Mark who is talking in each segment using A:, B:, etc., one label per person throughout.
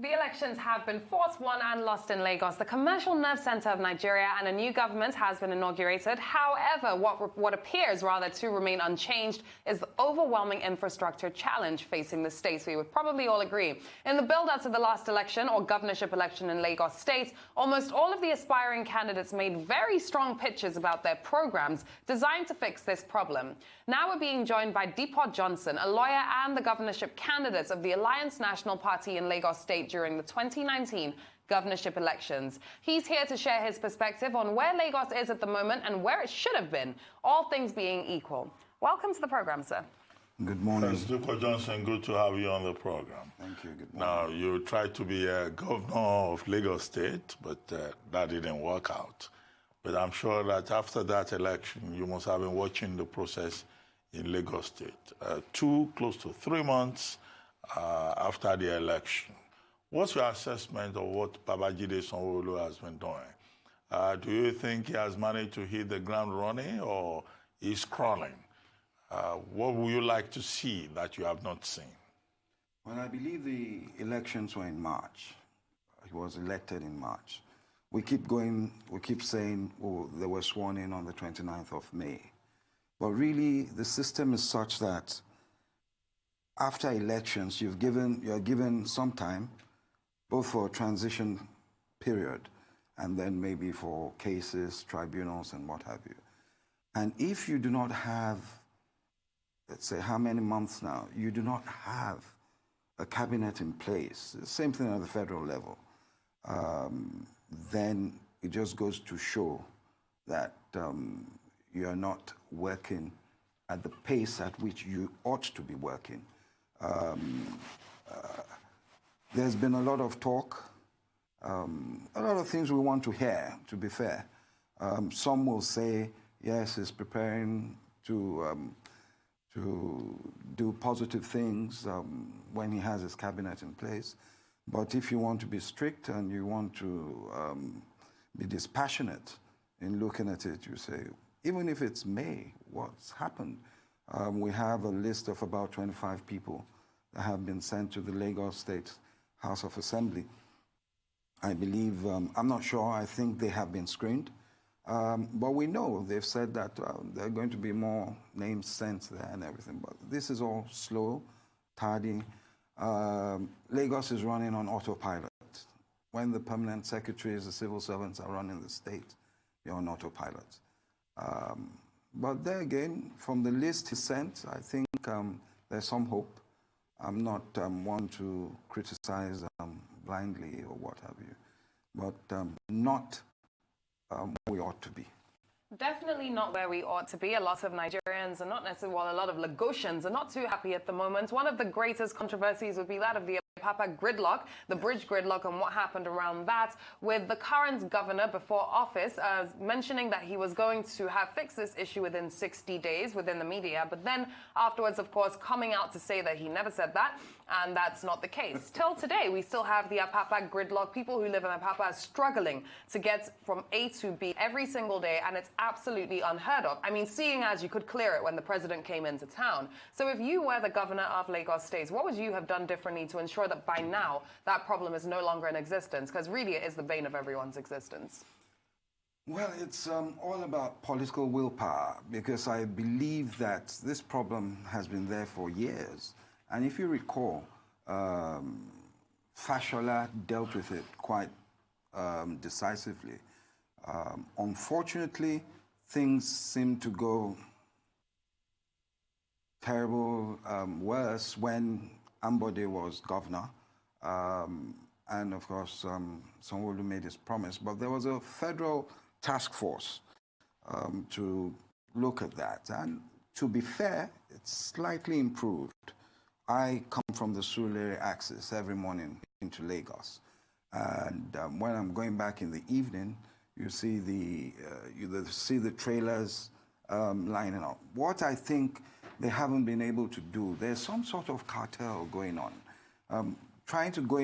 A: The elections have been fought, won and lost in Lagos, the commercial nerve center of Nigeria, and a new government has been inaugurated. However, what appears rather to remain unchanged is the overwhelming infrastructure challenge facing the state. We would probably all agree. In the build-up to the last election, or governorship election in Lagos State, almost all of the aspiring candidates made very strong pitches about their programs designed to fix this problem. Now we're being joined by Dipo Johnson, a lawyer and the governorship candidate of the Alliance National Party in Lagos State during the 2019 governorship elections. He's here to share his perspective on where Lagos is at the moment and where it should have been, all things being equal. Welcome to the program, sir.
B: Good morning.
C: Yes, Dipo Johnson, good to have you on the program.
B: Thank you. Good morning.
C: Now, you tried to be a governor of Lagos State, but that didn't work out. But I'm sure that after that election, you must have been watching the process in Lagos State. Close to 3 months after the election. What's your assessment of what Babajide Sanwo-Olu has been doing? Do you think he has managed to hit the ground running or he's crawling? What would you like to see that you have not seen?
B: Well, I believe the elections were in March. He was elected in March. We keep saying, oh, they were sworn in on the 29th of May. But really, the system is such that after elections, you're given some time, both for a transition period and then maybe for cases, tribunals, and what have you. And if you do not have, let's say, how many months now, you do not have a cabinet in place, the same thing at the federal level, then it just goes to show that you are not working at the pace at which you ought to be working. There's been a lot of talk, a lot of things we want to hear, to be fair. Some will say, yes, he's preparing to do positive things when he has his cabinet in place. But if you want to be strict and you want to be dispassionate in looking at it, you say, even if it's May, what's happened? We have a list of about 25 people that have been sent to the Lagos State House of Assembly. I believe, I'm not sure, I think they have been screened. But we know they've said that there are going to be more names sent there and everything. But this is all slow, tardy. Lagos is running on autopilot. When the permanent secretaries, the civil servants are running the state, you're on autopilot. But there again, from the list he sent, I think there's some hope. I'm not one to criticize blindly or what have you, but not where we ought to be.
A: Definitely not where we ought to be. A lot of Nigerians are not necessarily, well, a lot of Lagosians are not too happy at the moment. One of the greatest controversies would be that of the Papa gridlock, the bridge gridlock, and what happened around that, with the current governor before office mentioning that he was going to have fixed this issue within 60 days within the media, but then afterwards, of course, coming out to say that he never said that, and that's not the case. Till today, we still have the Apapa gridlock. People who live in Apapa are struggling to get from A to B every single day, and it's absolutely unheard of. I mean, seeing as you could clear it when the president came into town. So if you were the governor of Lagos State, what would you have done differently to ensure that by now that problem is no longer in existence? Because really it is the bane of everyone's existence.
B: Well, it's all about political willpower, because I believe that this problem has been there for years. And if you recall, Fashola dealt with it quite decisively. Unfortunately, things seem to go terrible, worse when Ambode was governor. And of course, Sanwo-Olu made his promise. But there was a federal task force to look at that. And to be fair, it's slightly improved. I come from the Surulere axis every morning into Lagos. And when I'm going back in the evening, you see the trailers lining up. What I think they haven't been able to do, there's some sort of cartel going on. Trying to go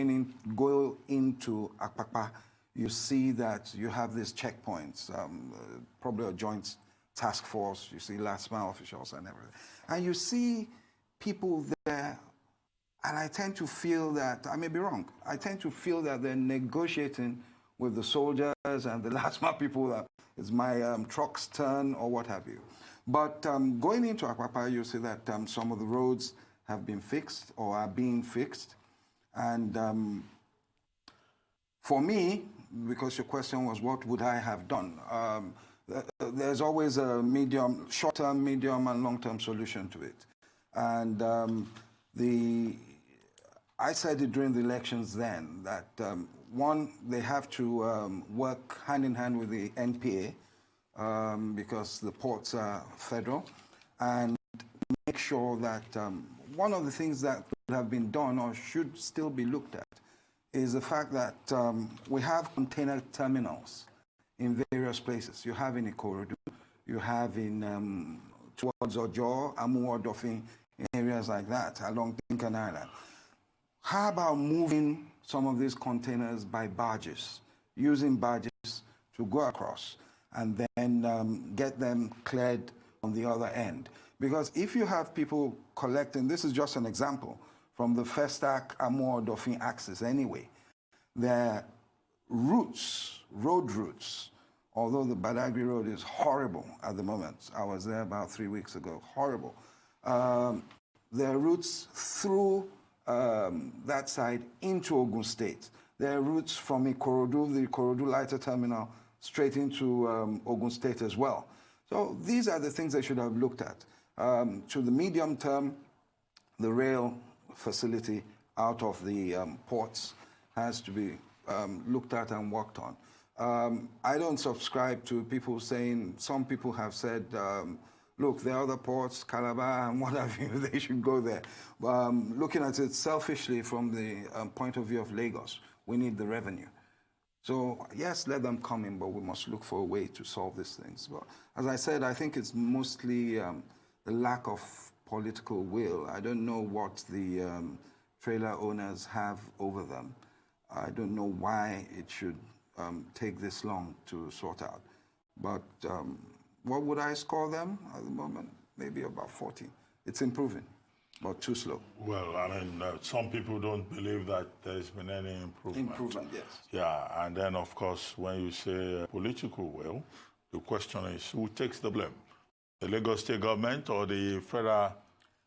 B: into Akpakpa, you see that you have these checkpoints, probably a joint task force, you see last mile officials and everything. And you see people there And I tend to feel that, I may be wrong, I tend to feel that they're negotiating with the soldiers and the last mile people that it's my truck's turn or what have you. But going into Apapa, you see that some of the roads have been fixed or are being fixed. And for me, because your question was what would I have done, there's always a short-term, medium, and long-term solution to it. And I said it during the elections then that one, they have to work hand in hand with the NPA because the ports are federal, and make sure that one of the things that would have been done or should still be looked at is the fact that we have container terminals in various places. You have in Ikorodu, you have in towards Ojo, Amu-Odofin, in areas like that, along Tinkan Island. How about moving some of these containers by barges, using barges to go across and then get them cleared on the other end? Because if you have people collecting, this is just an example, from the Festac, Amu-Odofin axis anyway, their routes, road routes, although the Badagry Road is horrible at the moment, I was there about 3 weeks ago, horrible. Their routes through that side into Ogun State. There are routes from Ikorodu, the Ikorodu lighter terminal, straight into Ogun State as well. So these are the things they should have looked at. To the medium term, the rail facility out of the ports has to be looked at and worked on. I don't subscribe to people saying, some people have said, look, there are other ports, Calabar and what have you, they should go there. Looking at it selfishly from the point of view of Lagos, we need the revenue. So yes, let them come in, but we must look for a way to solve these things. But as I said, I think it's mostly the lack of political will. I don't know what the trailer owners have over them. I don't know why it should take this long to sort out. But what would I score them at the moment? Maybe about 40. It's improving, but too slow.
C: Well, I mean, some people don't believe that there's been any improvement.
B: Improvement, yes.
C: Yeah, and then, of course, when you say political will, the question is who takes the blame? The Lagos State government or the federal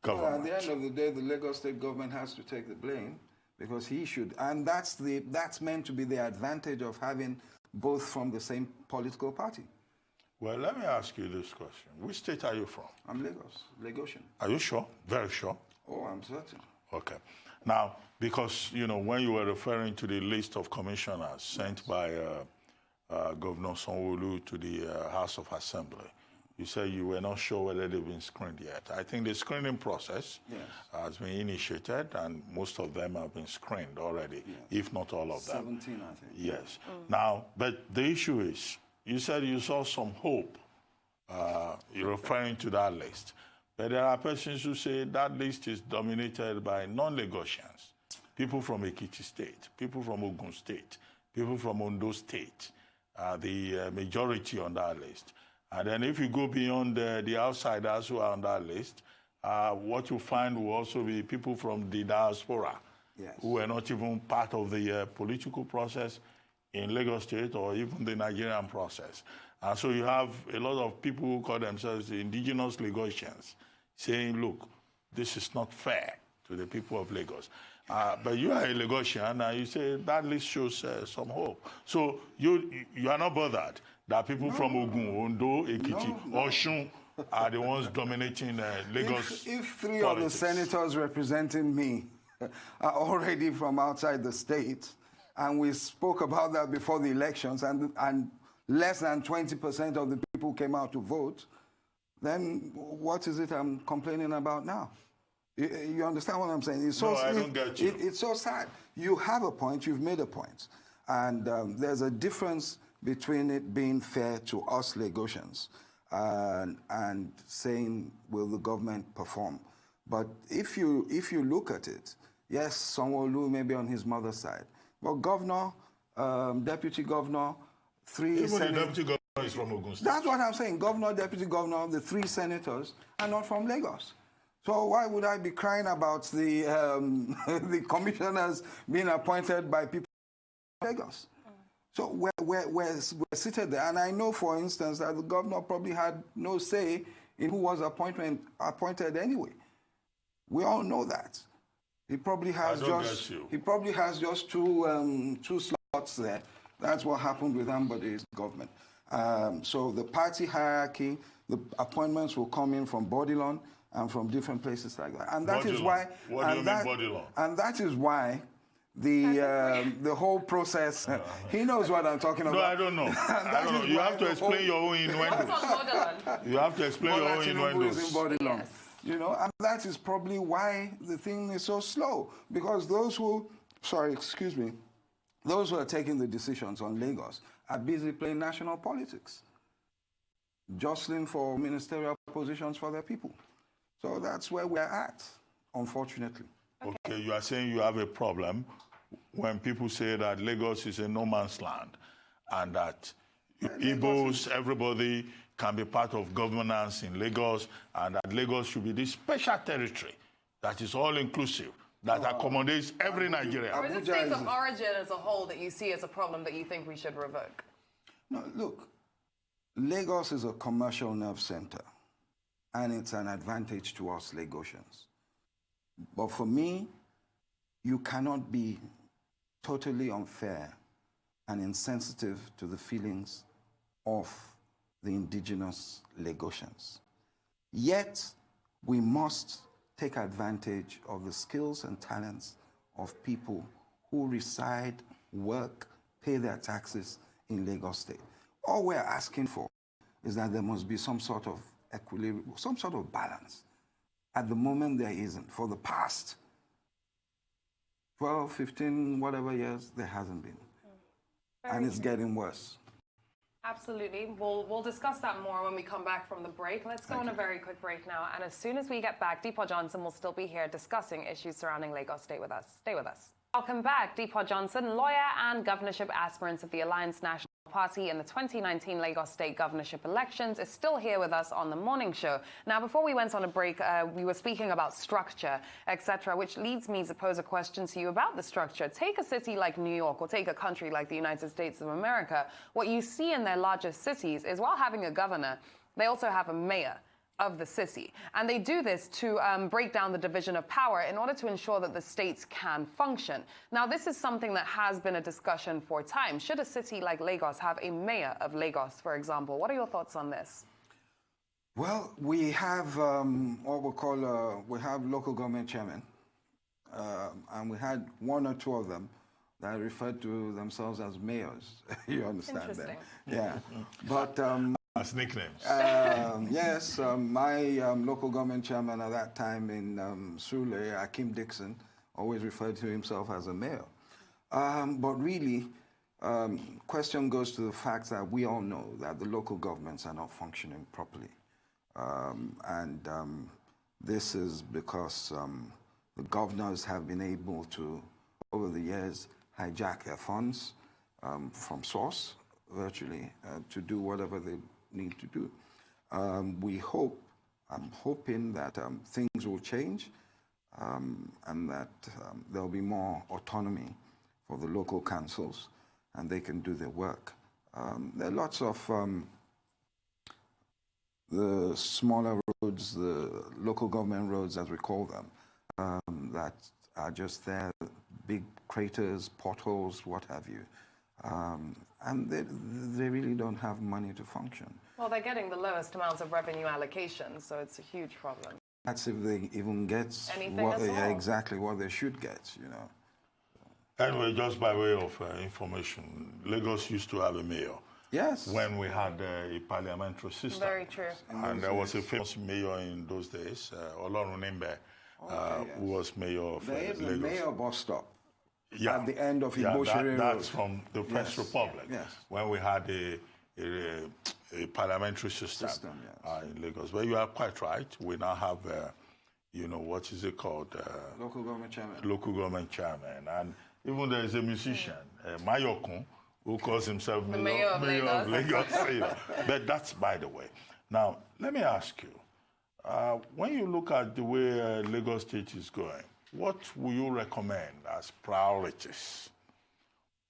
C: government?
B: Well, at the end of the day, the Lagos State government has to take the blame because he should. And that's meant to be the advantage of having both from the same political party.
C: Well, let me ask you this question. Which state are you from?
B: I'm Lagosian.
C: Are you sure? Very sure?
B: Oh, I'm certain.
C: Okay. Now, because, you know, when you were referring to the list of commissioners sent by Governor Sanwo-Olu to the House of Assembly, you said you were not sure whether they've been screened yet. I think the screening process has been initiated, and most of them have been screened already, if not all of them.
B: 17, I think.
C: Yes. Now, but the issue is, you said you saw some hope. You're referring to that list. But there are persons who say that list is dominated by non-Lagosians, people from Ekiti State, people from Ogun State, people from Ondo State, the majority on that list. And then if you go beyond the outsiders who are on that list, what you find will also be people from the diaspora who were not even part of the political process in Lagos State or even the Nigerian process. And so you have a lot of people who call themselves the indigenous Lagosians saying, look, this is not fair to the people of Lagos. But you are a Lagosian and you say that list shows some hope. So you are not bothered that people from Ogun, Ondo, Ekiti, Oshun are the ones dominating Lagos
B: If three
C: politics.
B: of the senators representing me are already from outside the state, and we spoke about that before the elections, and less than 20% of the people came out to vote, then what is it I'm complaining about now? You understand what I'm saying? It's so,
C: no, I don't get you.
B: It's so sad. You have a point, you've made a point. And there's a difference between it being fair to us Lagosians and saying, will the government perform? But if you look at it, yes, Sanwo-Olu may be on his mother's side. But governor, deputy governor,
C: Even the deputy governor is from Ogun State.
B: That's what I'm saying. Governor, deputy governor, the three senators are not from Lagos. So why would I be crying about the the commissioners being appointed by people in Lagos? So we're seated there, and I know, for instance, that the governor probably had no say in who was appointed anyway. We all know that. He probably has just two slots there. That's what happened with Ambade's government. So the party hierarchy, the appointments will come in from Bodilon and from different places like that. And that is why.
C: What do you mean Bodilon?
B: And that is why the whole process. He knows what I'm talking about.
C: No, I don't know. I don't know. You have to explain your own innuendos. You have to explain your own innuendos.
B: Yes. You know, and that is probably why the thing is so slow. Because those who, those who are taking the decisions on Lagos are busy playing national politics, jostling for ministerial positions for their people. So that's where we're at, unfortunately.
C: Okay, you are saying you have a problem when people say that Lagos is a no man's land and that Igbos, everybody can be part of governance in Lagos, and that Lagos should be this special territory that is all-inclusive, that accommodates every Nigerian.
A: Or is it states of origin as a whole that you see as a problem that you think we should revoke?
B: No, look, Lagos is a commercial nerve center, and it's an advantage to us Lagosians. But for me, you cannot be totally unfair and insensitive to the feelings of the indigenous Lagosians. Yet, we must take advantage of the skills and talents of people who reside, work, pay their taxes in Lagos State. All we're asking for is that there must be some sort of equilibrium, some sort of balance. At the moment, there isn't. For the past 12, 15, whatever years, there hasn't been. And it's getting worse.
A: Absolutely. We'll discuss that more when we come back from the break. Let's go on a very quick break now. And as soon as we get back, Dipo Johnson will still be here discussing issues surrounding Lagos. Stay with us. Stay with us. Welcome back. Dipo Johnson, lawyer and governorship aspirant of the Alliance National Party in the 2019 Lagos State governorship elections, is still here with us on the morning show. Now, before we went on a break, we were speaking about structure, etc., which leads me to pose a question to you about the structure. Take a city like New York, or take a country like the United States of America. What you see in their largest cities is, while having a governor, they also have a mayor of the city. And they do this to break down the division of power in order to ensure that the states can function. Now, this is something that has been a discussion for time. Should a city like Lagos have a mayor of Lagos, for example? What are your thoughts on this?
B: Well, we have what we call, we have local government chairmen. And we had one or two of them that referred to themselves as mayors. You understand that? Yeah. But
C: as nicknames.
B: Yes, my local government chairman at that time in Sule, Akim Dixon, always referred to himself as a mayor. But really, question goes to the fact that we all know that the local governments are not functioning properly. This is because the governors have been able to, over the years, hijack their funds from source, virtually, to do whatever they need to do. I'm hoping that things will change and that there'll be more autonomy for the local councils and they can do their work. There are lots of the smaller roads, the local government roads as we call them, that are just there, big craters, potholes, what have you. And they really don't have money to function.
A: Well, they're getting the lowest amounts of revenue allocation, so it's a huge problem.
B: That's if they even get exactly what they should get, you know.
C: Anyway, just by way of information, Lagos used to have a mayor.
B: Yes.
C: When we had a parliamentary system.
A: Very true.
C: And there was a famous mayor in those days, Olorun Nimbe, who was mayor of Lagos.
B: There is a mayor bus stop.
C: Yeah.
B: At the end of Igboshere
C: that's from the First Republic, when we had a parliamentary system in Lagos. But you are quite right. We now have, you know, what is it called?
B: Local government chairman.
C: Local government chairman. And even there is a musician, Mayokun, who calls himself
A: the mayor of Lagos.
C: But that's by the way. Now, let me ask you, When you look at the way Lagos State is going, what will you recommend as priorities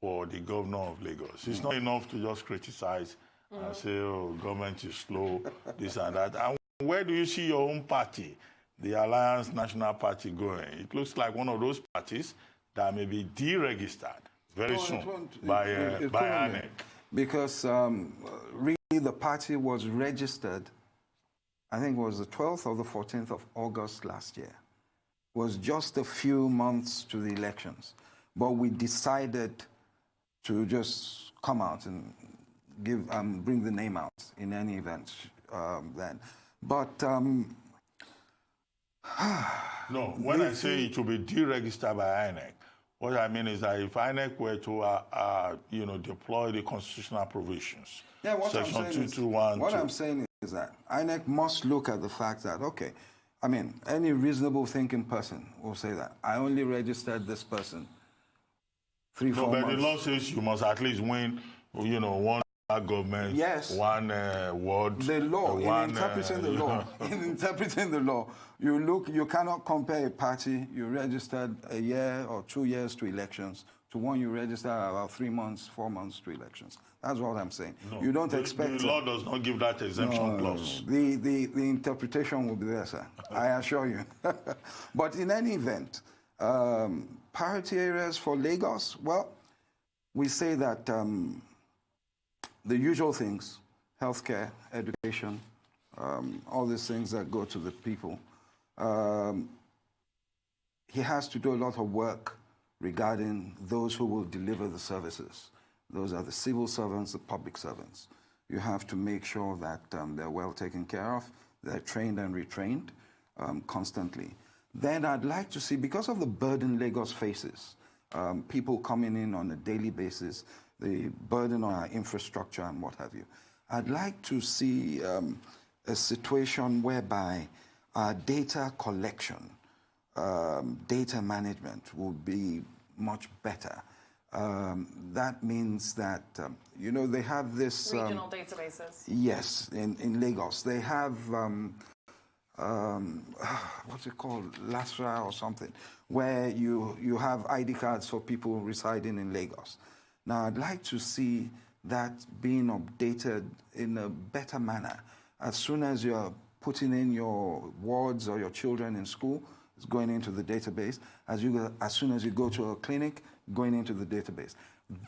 C: for the governor of Lagos? It's not enough to just criticize and say, oh, government is slow, this and that. And where do you see your own party, the Alliance National Party, going? It looks like one of those parties that may be deregistered very soon by INEC.
B: Because really the party was registered, I think it was the 12th or the 14th of August last year. It was just a few months to the elections. But we decided to just come out and give bring the name out in any event then. But
C: no, when I say it will be deregistered by INEC, what I mean is that if INEC were to, deploy the constitutional provisions, Section 221.
B: What I'm saying is that INEC must look at the fact that, okay, I mean, any reasonable thinking person will say that I only registered this person 3-4 months.
C: But the law says you must at least win, one government, one ward.
B: The law, in interpreting the law, in interpreting the law, you cannot compare a party you registered a year or 2 years to elections to one you registered about 3 months, 4 months to elections. That's what I'm saying.
C: No,
B: you don't expect...
C: The law does not give that exemption clause.
B: The interpretation will be there, sir. I assure you. But in any event, priority areas for Lagos, well, we say that the usual things, healthcare, education, all these things that go to the people. He has to do a lot of work regarding those who will deliver the services. Those are the civil servants, the public servants. You have to make sure that they're well taken care of, they're trained and retrained constantly. Then I'd like to see, because of the burden Lagos faces, people coming in on a daily basis, the burden on our infrastructure and what have you, I'd like to see a situation whereby our data collection, data management will be much better. That means that, they have this...
A: Regional databases.
B: Yes, in Lagos. They have, what's it called, LASRA or something, where you have ID cards for people residing in Lagos. Now, I'd like to see that being updated in a better manner. As soon as you're putting in your wards or your children in school, it's going into the database. As soon as you go to a clinic, going into the database.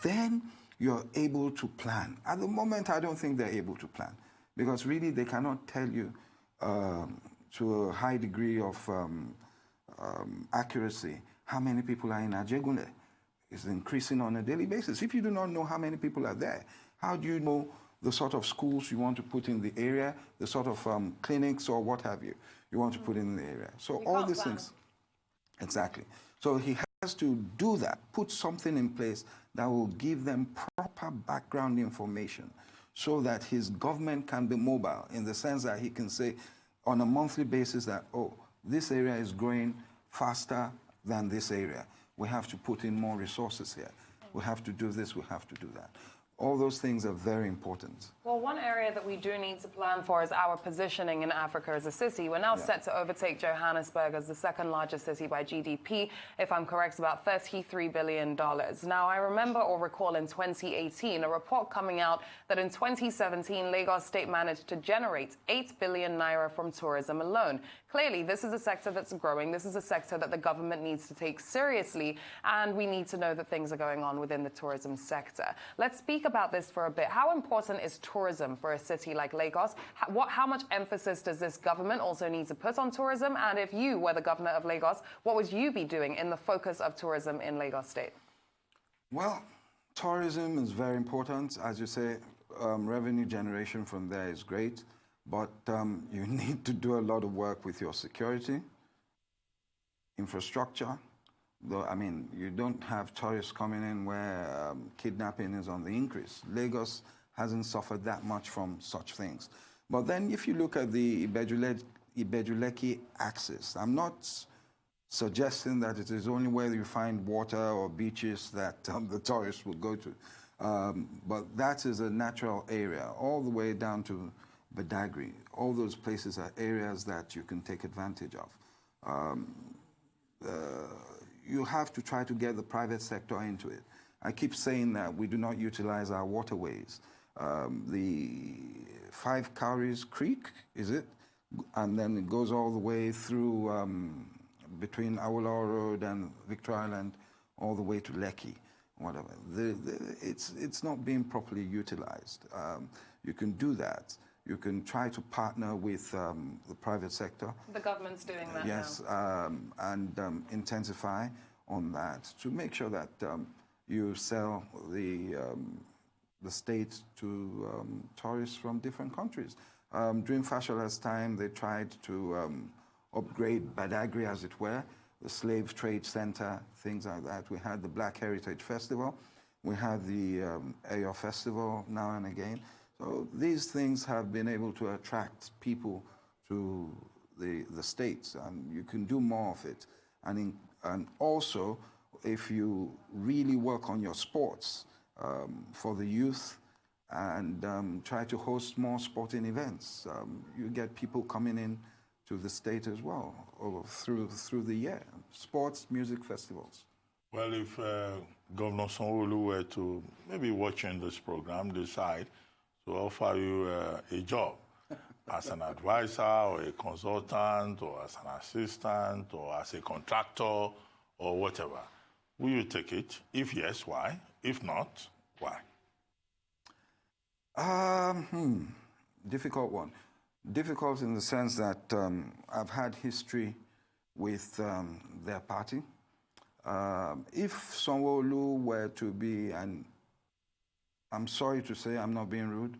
B: Then you're able to plan. At the moment, I don't think they're able to plan, because really they cannot tell you to a high degree of accuracy how many people are in Ajegunle. It's increasing on a daily basis. If you do not know how many people are there, how do you know the sort of schools you want to put in the area, the sort of clinics or what have you want to put in the area? So all these things. Exactly. So he has to do that, put something in place that will give them proper background information so that his government can be mobile, in the sense that he can say on a monthly basis that, oh, this area is growing faster than this area. We have to put in more resources here. We have to do this, we have to do that. All those things are very important.
A: Well, one area that we do need to plan for is our positioning in Africa as a city. We're now set to overtake Johannesburg as the second largest city by GDP, if I'm correct, about $33 billion. Now, I remember or recall in 2018 a report coming out that in 2017, Lagos State managed to generate 8 billion naira from tourism alone. Clearly, this is a sector that's growing. This is a sector that the government needs to take seriously, and we need to know that things are going on within the tourism sector. Let's speak about this for a bit. How important is tourism for a city like Lagos? How much emphasis does this government also need to put on tourism? And if you were the governor of Lagos, what would you be doing in the focus of tourism in Lagos State?
B: Well, tourism is very important. As you say, revenue generation from there is great. But you need to do a lot of work with your security, infrastructure. Though, I mean, you don't have tourists coming in where kidnapping is on the increase. Lagos hasn't suffered that much from such things. But then if you look at the Ibejuleki axis, I'm not suggesting that it is only where you find water or beaches that the tourists will go to. But that is a natural area, all the way down to Badagry. All those places are areas that you can take advantage of. You have to try to get the private sector into it. I keep saying that we do not utilize our waterways. The Five Cowries Creek, is it? And then it goes all the way through between Awolowo Road and Victoria Island, all the way to Lekki, whatever. It's not being properly utilized. You can do that. You can try to partner with the private sector. The
A: government's doing that
B: yes,
A: now.
B: And intensify on that to make sure that you sell the state to tourists from different countries. During Fashola's time, they tried to upgrade Badagry, as it were, the slave trade center, things like that. We had the Black Heritage Festival. We had the Ayo Festival now and again. So these things have been able to attract people to the states, and you can do more of it. And also, if you really work on your sports for the youth and try to host more sporting events, you get people coming in to the state as well through the year. Sports, music festivals.
C: Well, if Governor Sanwo-Olu were to maybe watching this program, decide to offer you a job as an advisor or a consultant or as an assistant or as a contractor or whatever, will you take it? If yes, why? If not, why?
B: Difficult one. Difficult in the sense that I've had history with their party. If Sanwo-Olu were to be, and I'm sorry to say, I'm not being rude,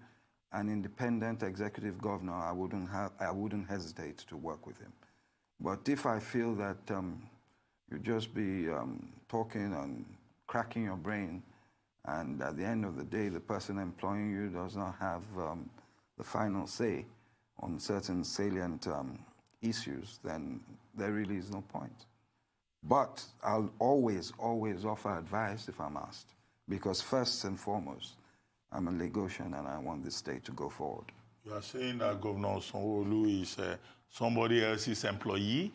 B: an independent executive governor, I wouldn't hesitate to work with him. But if I feel that you just be talking and cracking your brain, and at the end of the day, the person employing you does not have the final say on certain salient issues, then there really is no point. But I'll always offer advice if I'm asked, because first and foremost, I'm a Lagosian and I want this state to go forward.
C: You are saying that Governor Sanwo-Olu is somebody else's employee?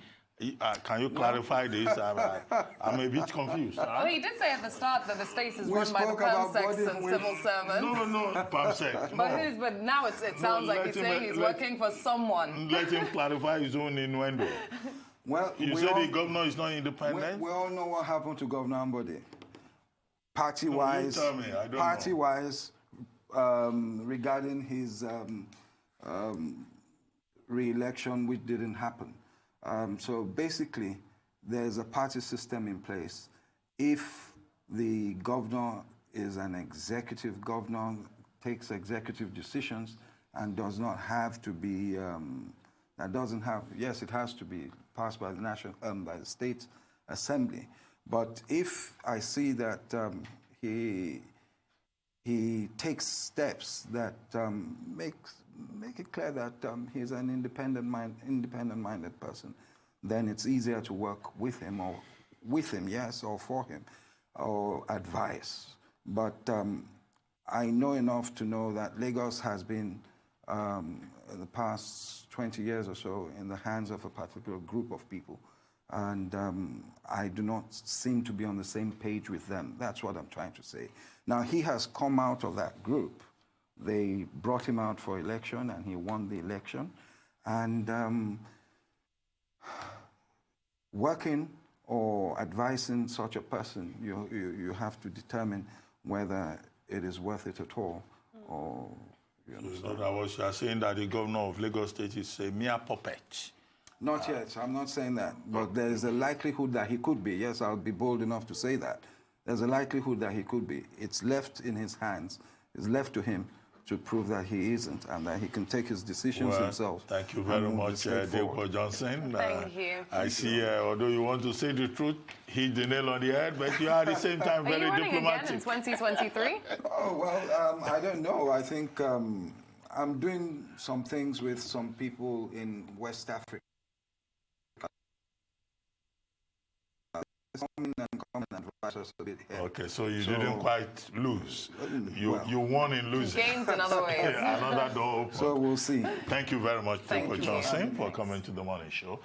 C: Can you clarify this? I'm a bit confused.
A: Well, he did say at the start that the state is run by the PAMSECs and civil servants.
C: No, PAMSEC.
A: But now it sounds like he's saying he's working for someone.
C: Let him clarify his own innuendo.
B: Well,
C: you said the governor is not independent?
B: We all know what happened to Governor Ambode. Party-wise,
C: no, you tell me. I don't know.
B: Regarding his re-election, which didn't happen. So basically, there's a party system in place. If the governor is an executive governor, takes executive decisions, and does not have to be, yes, it has to be passed by the by the state assembly. But if I see that he takes steps that make it clear that he's an independent-minded person, then it's easier to work with him, yes, or for him, or advise. But I know enough to know that Lagos has been, in the past 20 years or so, in the hands of a particular group of people. And I do not seem to be on the same page with them. That's what I'm trying to say. Now, he has come out of that group. They brought him out for election, and he won the election. And working or advising such a person, you have to determine whether it is worth it at all. Or,
C: so that was you are saying that the governor of Lagos State is a mere puppet.
B: Not yet. I'm not saying that. But there is a likelihood that he could be. Yes, I'll be bold enough to say that. There's a likelihood that he could be. It's left in his hands. It's left to him to prove that he isn't and that he can take his decisions himself.
C: Thank you very much, Dipo Johnson.
A: Thank you.
C: I see, although you want to say the truth, hit the nail on the head, but you are at the same time very diplomatic.
A: Are you running again in 2023?
B: Oh, well, I don't know. I think I'm doing some things with some people in West Africa. Coming and us a bit here.
C: Okay, so you didn't quite lose. You won in losing.
A: Gains in other ways.
C: Yeah, another door open.
B: So we'll see.
C: Thank you very much,
A: Thank
C: Dipo
A: you.
C: Johnson, for coming to the morning show.